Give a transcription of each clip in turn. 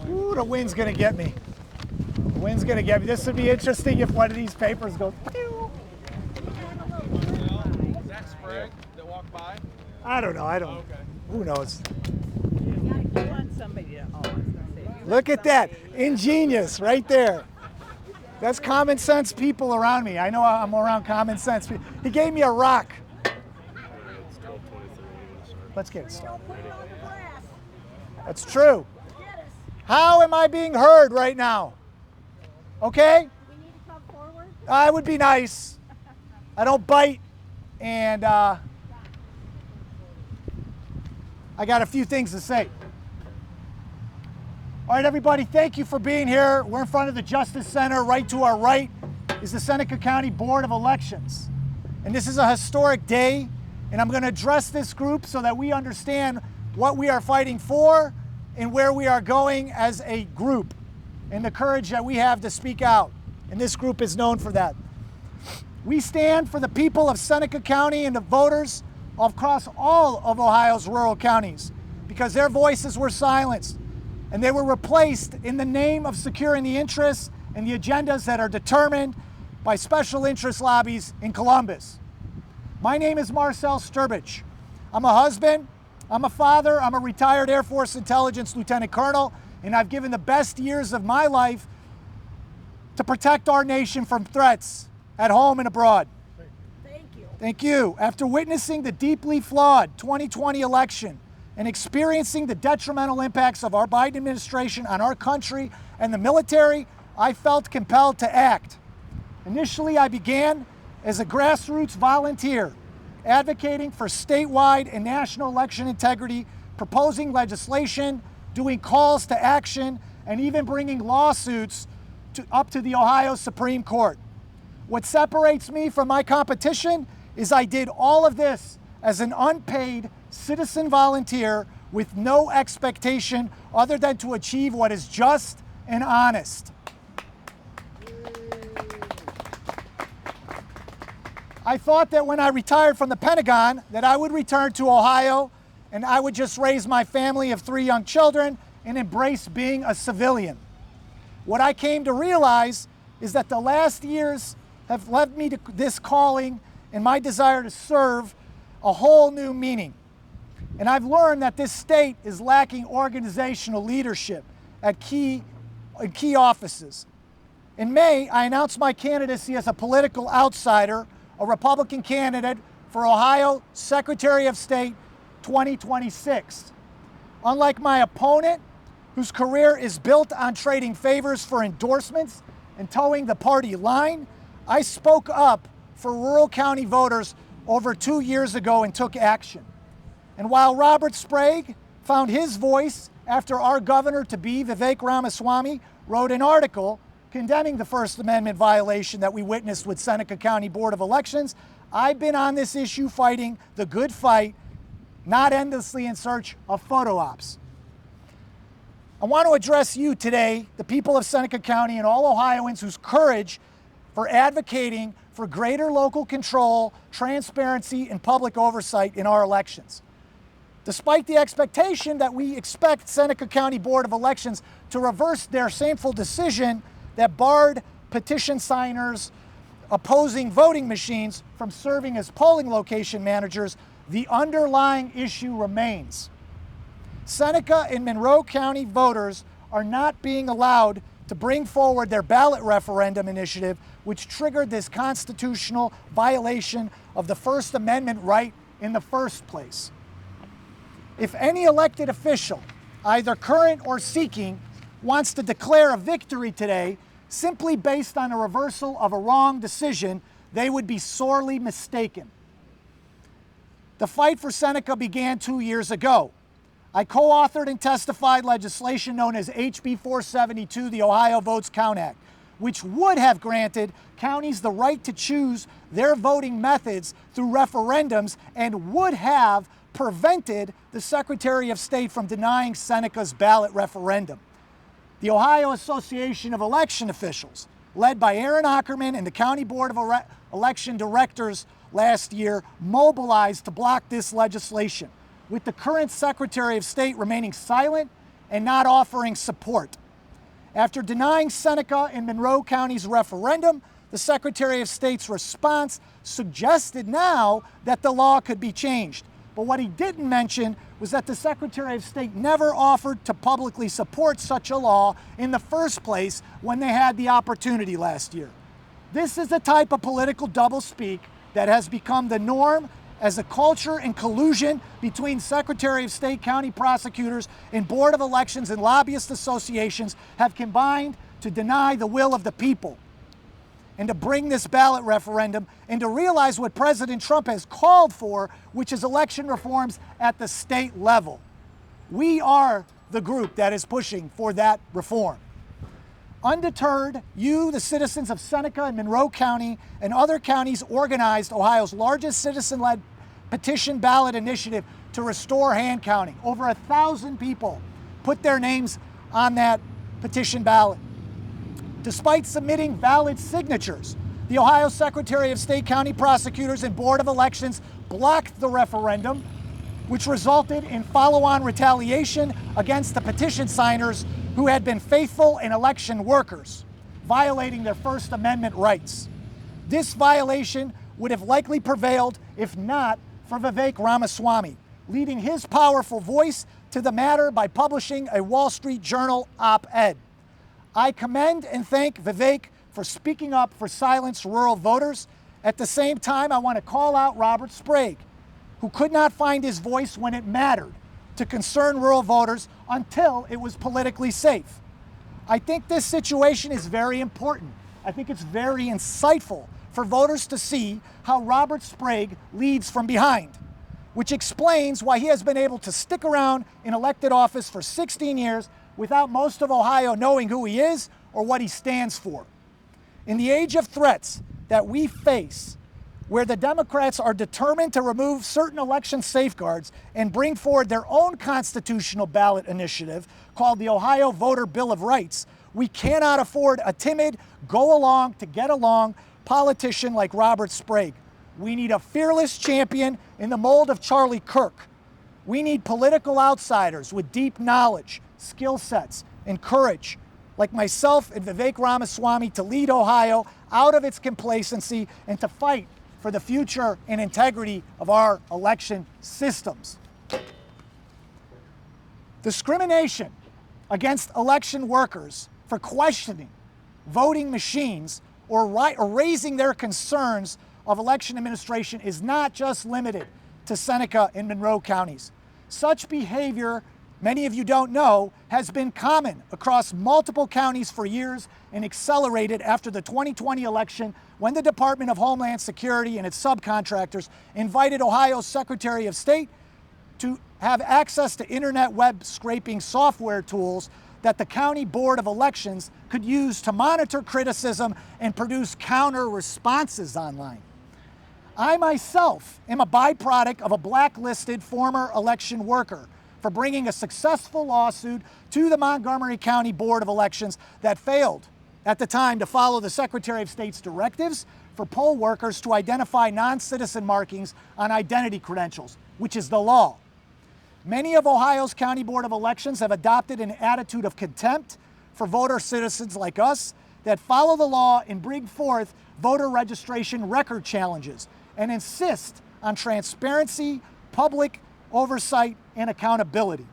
Ooh, the wind's gonna get me. The wind's gonna get me. This would be interesting if one of these papers goes. Pew. Is that Sprague that walked by? I don't know. I don't. Okay. Who knows? You want somebody to, oh, I was gonna say, if you want Look at that. somebody- Ingenious right there. That's common sense people around me. I know I'm around common sense. He gave me a rock. Let's get it started. That's true. How am I being heard right now? Okay? We need to come forward. I would be nice. I don't bite. And I got a few things to say. All right, everybody, thank you for being here. We're in front of the Justice Center. Right to our right is the Seneca County Board of Elections. And this is a historic day, and I'm going to address this group so that we understand what we are fighting for and where we are going as a group, and the courage that we have to speak out. And this group is known for that. We stand for the people of Seneca County and the voters across all of Ohio's rural counties, because their voices were silenced and they were replaced in the name of securing the interests and the agendas that are determined by special interest lobbies in Columbus. My name is Marcell Strbich. I'm a husband, I'm a father, I'm a retired Air Force Intelligence Lieutenant Colonel, and I've given the best years of my life to protect our nation from threats at home and abroad. Thank you. Thank you. After witnessing the deeply flawed 2020 election and experiencing the detrimental impacts of our Biden administration on our country and the military, I felt compelled to act. Initially, I began as a grassroots volunteer, advocating for statewide and national election integrity, proposing legislation, doing calls to action, and even bringing lawsuits up to the Ohio Supreme Court. What separates me from my competition is I did all of this as an unpaid citizen volunteer with no expectation other than to achieve what is just and honest. I thought that when I retired from the Pentagon that I would return to Ohio and I would just raise my family of 3 young children and embrace being a civilian. What I came to realize is that the last years have led me to this calling and my desire to serve a whole new meaning. And I've learned that this state is lacking organizational leadership at key offices. In May, I announced my candidacy as a political outsider, a Republican candidate for Ohio Secretary of State 2026. Unlike my opponent, whose career is built on trading favors for endorsements and towing the party line, I spoke up for rural county voters over 2 years ago and took action. And while Robert Sprague found his voice after our governor-to-be, Vivek Ramaswamy, wrote an article condemning the First Amendment violation that we witnessed with Seneca County Board of Elections, I've been on this issue fighting the good fight, not endlessly in search of photo ops. I want to address you today, the people of Seneca County and all Ohioans whose courage for advocating for greater local control, transparency, and public oversight in our elections. Despite the expectation that we expect Seneca County Board of Elections to reverse their shameful decision that barred petition signers opposing voting machines from serving as polling location managers, the underlying issue remains. Seneca and Monroe County voters are not being allowed to bring forward their ballot referendum initiative, which triggered this constitutional violation of the First Amendment right in the first place. If any elected official, either current or seeking, wants to declare a victory today simply based on a reversal of a wrong decision, they would be sorely mistaken. The fight for Seneca began 2 years ago. I co-authored and testified legislation known as HB 472, the Ohio Votes Count Act, which would have granted counties the right to choose their voting methods through referendums and would have prevented the Secretary of State from denying Seneca's ballot referendum. The Ohio Association of Election Officials, led by Aaron Ackerman and the County Board of Election Directors last year, mobilized to block this legislation. with the current Secretary of State remaining silent and not offering support. After denying Seneca and Monroe County's referendum, the Secretary of State's response suggested now that the law could be changed. But what he didn't mention was that the Secretary of State never offered to publicly support such a law in the first place when they had the opportunity last year. This is a type of political doublespeak that has become the norm as a culture and collusion between Secretary of State, county prosecutors, and Board of Elections and lobbyist associations have combined to deny the will of the people and to bring this ballot referendum and to realize what President Trump has called for, which is election reforms at the state level. We are the group that is pushing for that reform. Undeterred, you, the citizens of Seneca and Monroe County and other counties, organized Ohio's largest citizen-led petition ballot initiative to restore hand counting. Over 1,000 people put their names on that petition ballot. Despite submitting valid signatures, the Ohio Secretary of State, county prosecutors, and Board of Elections blocked the referendum, which resulted in follow-on retaliation against the petition signers who had been faithful and election workers, violating their First Amendment rights. This violation would have likely prevailed if not for Vivek Ramaswamy, leading his powerful voice to the matter by publishing a Wall Street Journal op-ed. I commend and thank Vivek for speaking up for silenced rural voters. At the same time, I want to call out Robert Sprague, who could not find his voice when it mattered to concern rural voters until it was politically safe. I think this situation is very important. I think it's very insightful for voters to see how Robert Sprague leads from behind, which explains why he has been able to stick around in elected office for 16 years without most of Ohio knowing who he is or what he stands for. In the age of threats that we face, where the Democrats are determined to remove certain election safeguards and bring forward their own constitutional ballot initiative called the Ohio Voter Bill of Rights, we cannot afford a timid, go-along to get along politician like Robert Sprague. We need a fearless champion in the mold of Charlie Kirk. We need political outsiders with deep knowledge, skill sets, and courage, like myself and Vivek Ramaswamy, to lead Ohio out of its complacency and to fight for the future and integrity of our election systems. Discrimination against election workers for questioning voting machines or raising their concerns of election administration is not just limited to Seneca and Monroe counties. Such behavior, many of you don't know, has been common across multiple counties for years and accelerated after the 2020 election when the Department of Homeland Security and its subcontractors invited Ohio's Secretary of State to have access to internet web scraping software tools that the County Board of Elections could use to monitor criticism and produce counter responses online. I myself am a byproduct of a blacklisted former election worker for bringing a successful lawsuit to the Montgomery County Board of Elections that failed at the time to follow the Secretary of State's directives for poll workers to identify non-citizen markings on identity credentials, which is the law. Many of Ohio's County Board of Elections have adopted an attitude of contempt for voter citizens like us that follow the law and bring forth voter registration record challenges and insist on transparency, public oversight, and accountability.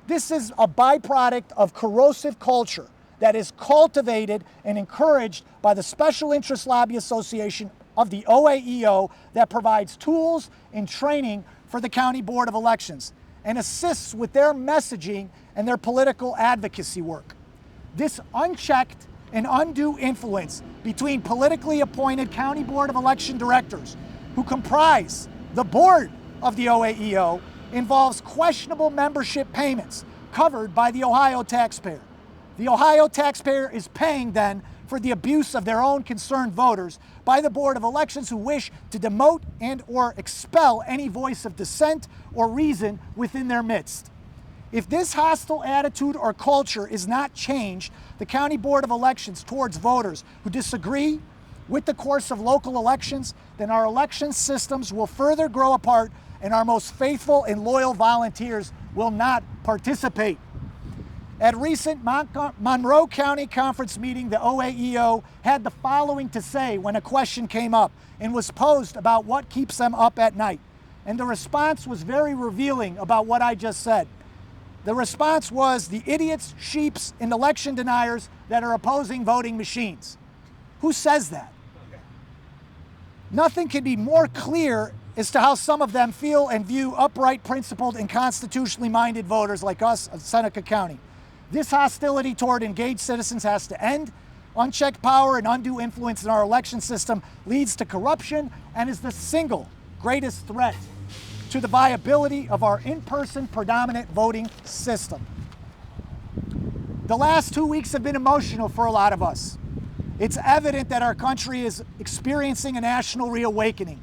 This is a byproduct of corrosive culture that is cultivated and encouraged by the Special Interest Lobby Association of the OAEO that provides tools and training for the County Board of Elections and assists with their messaging and their political advocacy work. This unchecked and undue influence between politically appointed County Board of Election directors who comprise the board of the OAEO involves questionable membership payments covered by the Ohio taxpayer. The Ohio taxpayer is paying then for the abuse of their own concerned voters by the Board of Elections who wish to demote and or expel any voice of dissent or reason within their midst. If this hostile attitude or culture is not changed, the County Board of Elections towards voters who disagree with the course of local elections, then our election systems will further grow apart and our most faithful and loyal volunteers will not participate. At recent Monroe County Conference meeting, the OAEO had the following to say when a question came up and was posed about what keeps them up at night. And the response was very revealing about what I just said. The response was the idiots, sheeps, and election deniers that are opposing voting machines. Who says that? Nothing can be more clear as to how some of them feel and view upright, principled, and constitutionally minded voters like us of Seneca County. This hostility toward engaged citizens has to end. Unchecked power and undue influence in our election system leads to corruption and is the single greatest threat to the viability of our in-person predominant voting system. The last 2 weeks have been emotional for a lot of us. It's evident that our country is experiencing a national reawakening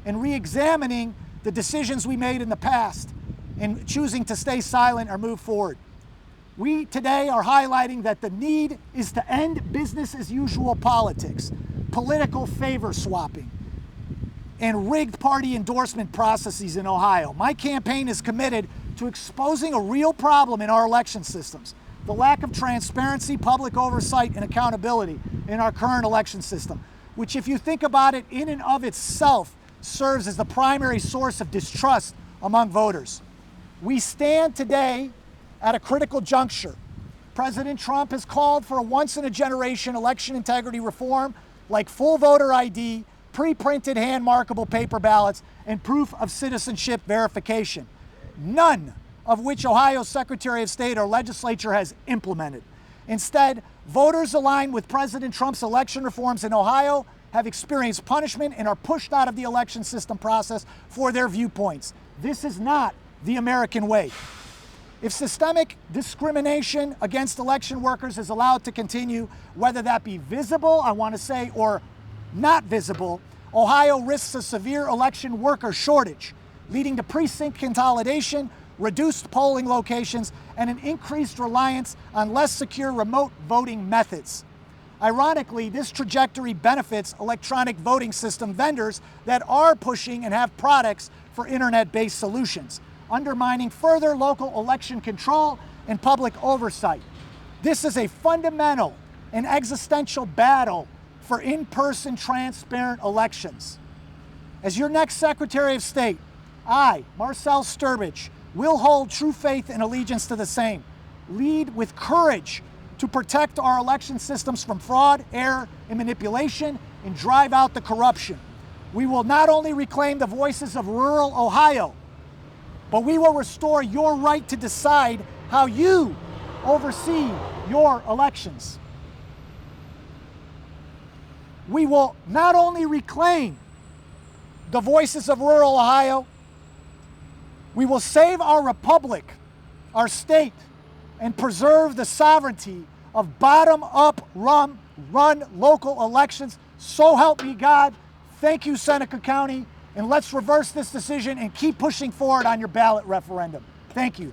and re-examining the decisions we made in the past and choosing to stay silent or move forward. We today are highlighting that the need is to end business as usual politics, political favor swapping, and rigged party endorsement processes in Ohio. My campaign is committed to exposing a real problem in our election systems, the lack of transparency, public oversight, and accountability in our current election system, which, if you think about it, in and of itself serves as the primary source of distrust among voters. We stand today at a critical juncture. President Trump has called for a once-in-a-generation election integrity reform like full voter ID, pre-printed hand-markable paper ballots, and proof of citizenship verification, none of which Ohio's Secretary of State or legislature has implemented. Instead, voters aligned with President Trump's election reforms in Ohio have experienced punishment and are pushed out of the election system process for their viewpoints. This is not the American way. If systemic discrimination against election workers is allowed to continue, whether that be visible, I want to say, or not visible, Ohio risks a severe election worker shortage, leading to precinct consolidation, reduced polling locations, and an increased reliance on less secure remote voting methods. Ironically, this trajectory benefits electronic voting system vendors that are pushing and have products for internet-based solutions, undermining further local election control and public oversight. This is a fundamental and existential battle for in-person, transparent elections. As your next Secretary of State, I, Marcell Strbich, will hold true faith and allegiance to the same. Lead with courage to protect our election systems from fraud, error, and manipulation, and drive out the corruption. We will not only reclaim the voices of rural Ohio, but we will restore your right to decide how you oversee your elections. We will not only reclaim the voices of rural Ohio, we will save our republic, our state, and preserve the sovereignty of bottom-up run local elections. So help me God. Thank you, Seneca County, and let's reverse this decision and keep pushing forward on your ballot referendum. Thank you.